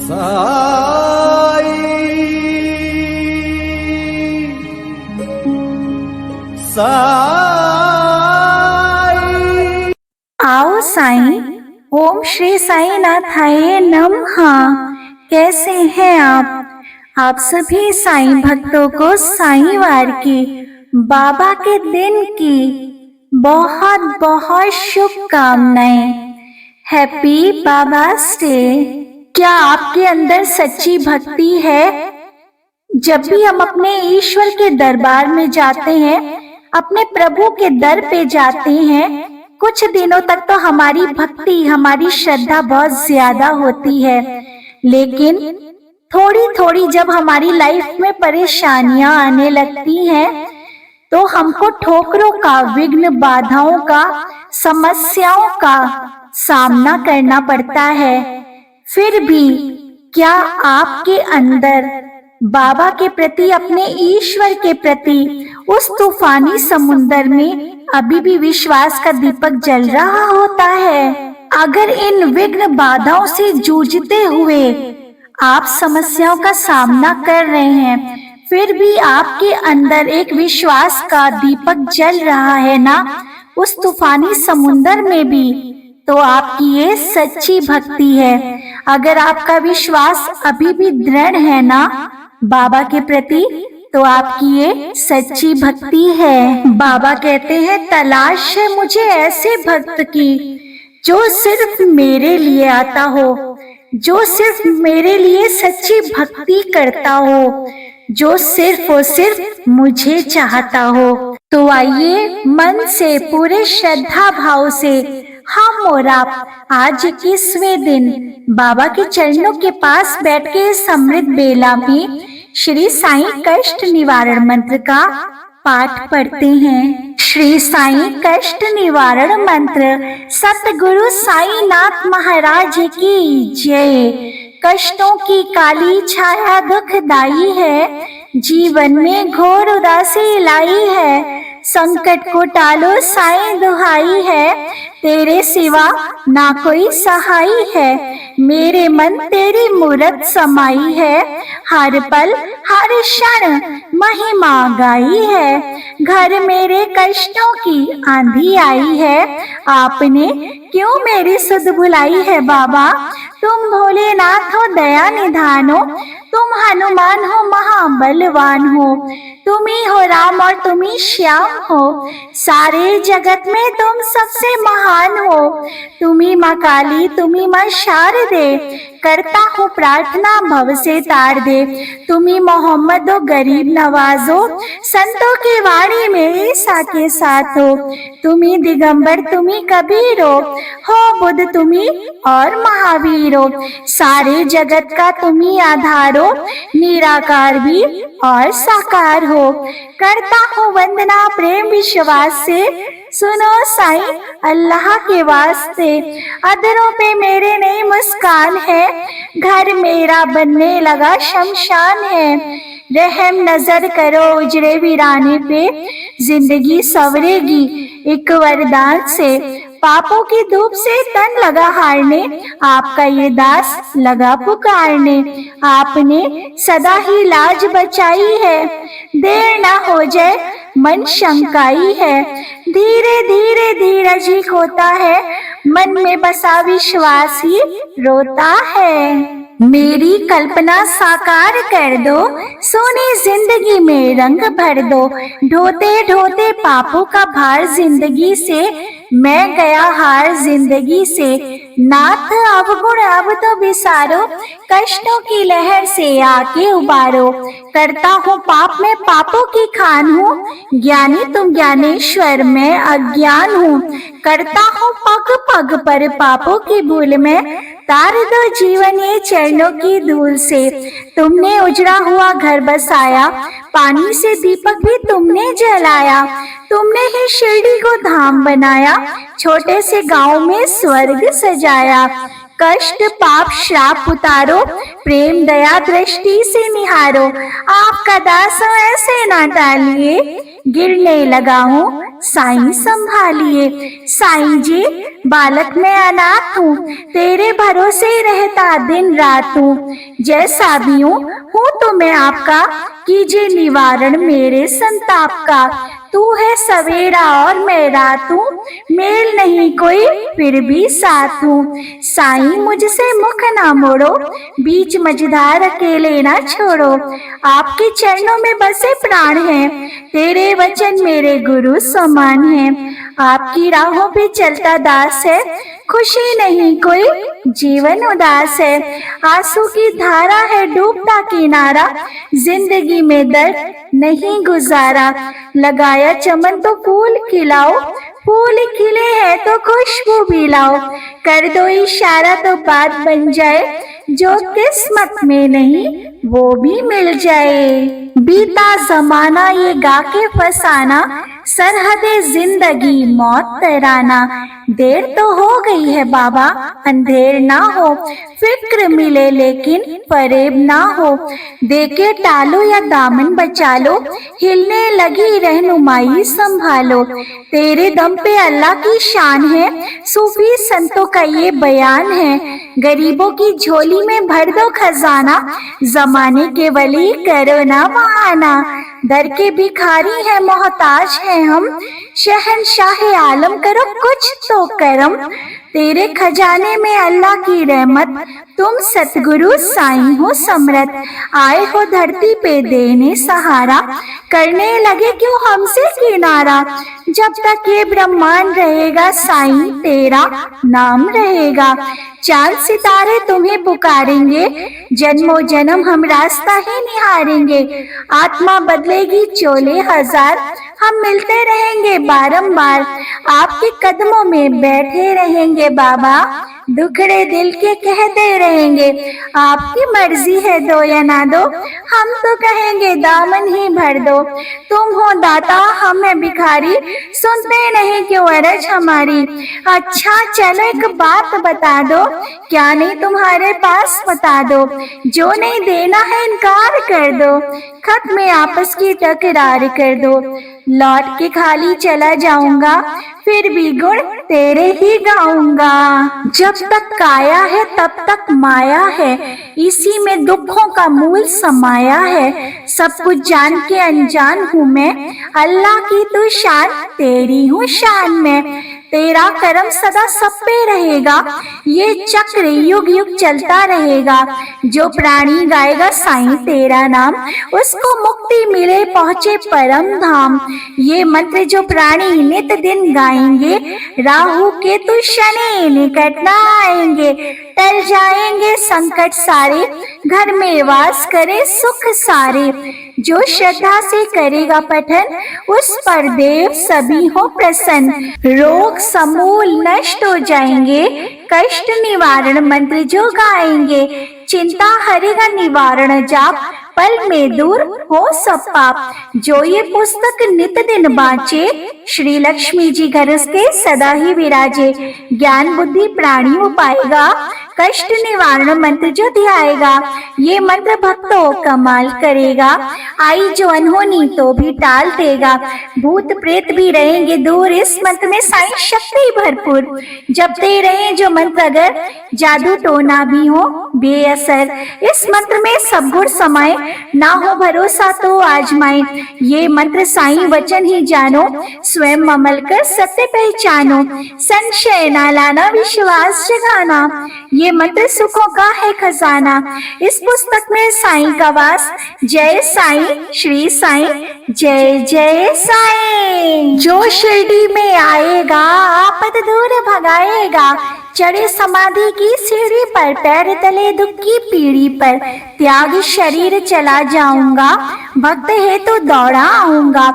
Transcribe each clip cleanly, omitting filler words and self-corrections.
साई साई। आओ साईं, ओम श्री साईनाथाय नमः। कैसे हैं आप सभी साईं भक्तों को साईंवार की, बाबा के दिन की बहुत बहुत शुभकामनाएं। हैप्पी बाबा's डे। क्या आपके अंदर सच्ची भक्ति है? जब भी हम अपने ईश्वर के दरबार में जाते हैं, अपने प्रभु के दर पे जाते हैं, कुछ दिनों तक तो हमारी भक्ति, हमारी श्रद्धा बहुत ज्यादा होती है, लेकिन थोड़ी थोड़ी जब हमारी लाइफ में परेशानियां आने लगती हैं, तो हमको ठोकरों का, विघ्न, बाधाओं का, समस्याओं का सामना करना पड़ता है। फिर भी क्या आपके अंदर बाबा के प्रति, अपने ईश्वर के प्रति, उस तूफानी समुंदर में अभी भी विश्वास का दीपक जल रहा होता है? अगर इन विघ्न बाधाओं से जूझते हुए आप समस्याओं का सामना कर रहे हैं, फिर भी आपके अंदर एक विश्वास का दीपक जल रहा है ना, उस तूफानी समुंदर में भी, तो आपकी ये सच्ची भक्ति है। अगर आपका विश्वास अभी भी दृढ़ है ना बाबा के प्रति, तो आपकी ये सच्ची भक्ति है। बाबा कहते हैं, तलाश है मुझे ऐसे भक्त की जो सिर्फ मेरे लिए आता हो, जो सिर्फ मेरे लिए सच्ची भक्ति करता हो, जो सिर्फ और सिर्फ मुझे चाहता हो। तो आइए मन से, पूरे श्रद्धा भाव से हम और आप आज 21वें दिन बाबा के चरणों के पास बैठ के समृद्ध बेला में श्री साईं कष्ट निवारण मंत्र का पाठ पढ़ते हैं। श्री साईं कष्ट निवारण मंत्र। सतगुरु साईनाथ महाराज की जय। कष्टों की काली छाया दुखदाई है, जीवन में घोर उदासी लाई है। संकट को टालो साईं दुहाई है, तेरे सिवा ना कोई सहाय है। मेरे मन तेरी मूरत समाई है, हर पल हर क्षण महिमा गाई है। घर मेरे कष्टों की आंधी आई है, आपने क्यों मेरी सुध भुलाई है बाबा। तुम भोलेनाथ हो दया निधान हो, तुम हनुमान हो महाबलवान हो, तुम ही हो राम और तुम ही श्याम हो। सारे जगत में तुम सबसे महान हो, तुम ही माँ काली, तुम ही माँ शारदे। करता हूँ प्रार्थना भव से तार दे, तुम ही मोहम्मद हो गरीब नवाजो। संतों की वाणी में ईसा के साथ हो, तुम ही दिगंबर, तुम ही कबीर हो बुद्ध तुम ही और महावीर हो। सारे जगत का तुम ही आधार हो, निराकार भी और साकार हो। करता हूँ वंदना प्रेम विश्वास से, सुनो साईं अल्लाह के वास्ते। अधरों पे मेरे नई मुस्कान है, घर मेरा बनने लगा शमशान है। रहम नजर करो उजड़े वीराने पे, जिंदगी संवरेगी एक वरदान से। पापों की धूप से तन लगा हारने, आपका ये दास लगा पुकारने। आपने सदा ही लाज बचाई है, देर ना हो जाए मन शंकाई है। धीरे धीरे धीरज ही खोता है, मन में बसा विश्वास ही रोता है। मेरी कल्पना साकार कर दो, सोनी जिंदगी में रंग भर दो। ढोते ढोते पापों का भार जिंदगी से, मैं गया हार जिंदगी से। नाथ अवगुण अब तो बिसारो, कष्टों की लहर से आके उबारो। करता हूँ पाप में पापों की खान हूँ, ज्ञानी तुम ज्ञानेश्वर मैं अज्ञान हूँ। करता हूँ पग पग पर पापों की भूल में, तार दो जीवन ये चरणों की धूल से। तुमने उजड़ा हुआ घर बसाया, पानी से दीपक भी तुमने जलाया। तुमने ही शिरडी को धाम बनाया, छोटे से गांव में स्वर्ग सजाया। कष्ट पाप श्राप उतारो, प्रेम दया दृष्टि से निहारो। आपका दास ऐसे ना टालिए, गिरने लगा हूँ साईं संभालिए। साईं जी बालक मैं अनाथ हूँ, तेरे भरोसे रहता दिन रात हूँ। जैसा भी हूँ तो मैं आपका, कीजिए निवारण मेरे संताप का। तू है सवेरा और मैं रात हूँ, मेल नहीं कोई फिर भी साथ हूँ। साईं मुझसे मुख ना मोड़ो, बीच मझधार अकेले ना छोड़ो। आपके चरणों में बसे प्राण हैं, तेरे वचन मेरे गुरु समान हैं। आपकी राहों पे चलता दास है, खुशी नहीं कोई जीवन उदास है। आंसू की धारा है डूबता किनारा, जिंदगी में दर्द नहीं गुजारा। लगाया चमन तो फूल खिलाओ, फूल खिले हैं तो खुशबू भी लाओ। कर दो इशारा तो बात बन जाए, जो किस्मत में नहीं वो भी मिल जाए। बीता जमाना ये गा के फसाना, सरहदे जिंदगी मौत तराना। देर तो हो गई है बाबा अंधेर ना हो, फिक्र मिले लेकिन फरेब ना हो। देके टालो या दामन बचा लो, हिलने लगी रहनुमाई संभालो। तेरे दम पे अल्लाह की शान है, सूफी संतों का ये बयान है। गरीबों की झोली में भर दो खजाना, जमाने के वली करो ना बहाना। दर के भिखारी है मोहताज है हम, शहंशाह आलम करो कुछ तो करम। तेरे खजाने में अल्लाह की रहमत, तुम सतगुरु साईं हो समरथ। आए हो धरती पे देने सहारा, करने लगे क्यों हमसे किनारा। जब तक ये ब्रह्मांड रहेगा साईं तेरा नाम रहेगा। चांद सितारे तुम्हें पुकारेंगे, जन्मों जन्म हम रास्ता ही निहारेंगे। आत्मा बदलेगी चोले हजार, हम मिलते रहेंगे बारंबार। आपके कदमों में बैठे रहेंगे बाबा, दुखड़े दिल के कहते रहेंगे। आपकी मर्जी है दो या ना दो, हम तो कहेंगे दामन ही भर दो। तुम हो दाता हम है भिखारी, सुनते नहीं क्यों अरज हमारी। अच्छा चलो एक बात बता दो, क्या नहीं तुम्हारे पास बता दो। जो नहीं देना है इनकार कर दो, खत में आपस की तकरार कर दो। लौट के खाली चला जाऊंगा, फिर भी गुण तेरे ही गाऊंगा। जब तक काया है तब तक माया है, इसी में दुखों का मूल समाया है। सब कुछ जान के अनजान हूँ मैं, अल्लाह की तू शान तेरी हूँ शान में। तेरा करम सदा सब पे रहेगा, ये चक्र युग युग चलता रहेगा। जो प्राणी गाएगा साईं तेरा नाम, उसको मुक्ति मिले पहुँचे परम धाम। ये मंत्र जो प्राणी नित दिन गाएंगे, राहु केतु शनि निकट न आएंगे। टल जाएंगे संकट सारे, घर में वास करे सुख सारे। जो श्रद्धा से करेगा पठन, उस पर देव सभी हो प्रसन्न। रोग समूल नष्ट हो जाएंगे, कष्ट निवारण मंत्र जो गाएंगे। चिंता हरेगा निवारण जाप, पल में दूर हो सब पाप। जो ये पुस्तक नित दिन बाँचे, श्री लक्ष्मी जी घर उसके सदा ही विराजे। ज्ञान बुद्धि प्राणी हो पाएगा, कष्ट निवारण मंत्र जो ध्याएगा। ये मंत्र भक्तों कमाल करेगा, आई जो अनहोनी तो भी टाल देगा। भूत प्रेत भी रहेंगे दूर, इस मंत्र में साईं शक्ति भरपूर। जपते रहे जो मंत्र अगर, जादू टोना भी हो बेअसर। इस मंत्र में सब गुण समाये, ना हो भरोसा तो आजमाए। ये मंत्र साईं वचन ही जानो, स्वयं अमल कर सत्य पहचानो। संशय ना लाना विश्वास जगाना, ये मंत्र सुखों का है खजाना। इस पुस्तक में साईं का वास, जय साईं श्री साईं जय जय साईं। जो शिरडी में आएगा आपद दूर भगाएगा। चढ़े समाधि की सीढ़ी पर, पैर तले दुख की पीढ़ी पर। त्याग शरीर चला जाऊंगा, भक्त है तो दौड़ा आऊंगा।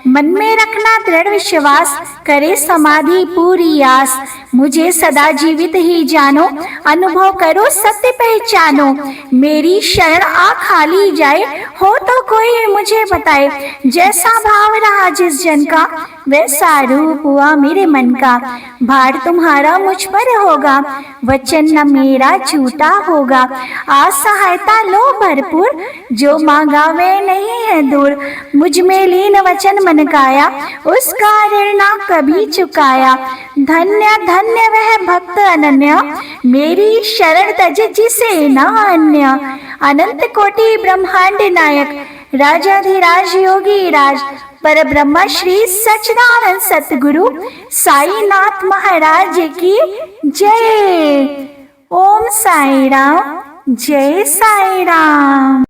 मन में रखना दृढ़ विश्वास, करे समाधि पूरी आस। मुझे सदा जीवित ही जानो, अनुभव करो सत्य पहचानो। मेरी शरण आ खाली जाए, हो तो कोई मुझे बताए। जैसा भाव रहा जिस जन का, वैसा रूप हुआ मेरे मन का। भार तुम्हारा मुझ पर हो होगा, वचन न मेरा झूठा होगा। आज सहायता लो भरपूर, जो मांगा वे नहीं है दूर। मुझ में लीन वचन मन काया, उसका ऋण ना कभी चुकाया। धन्य धन्य वह भक्त अनन्य, मेरी शरण तज जिसे न अन्य। अनंत कोटि ब्रह्मांड नायक, राजाधिराज योगी राज, पर ब्रह्म श्री सच्चिदानंद सतगुरु साईनाथ महाराज की जय। ओम साई राम, जय साई राम।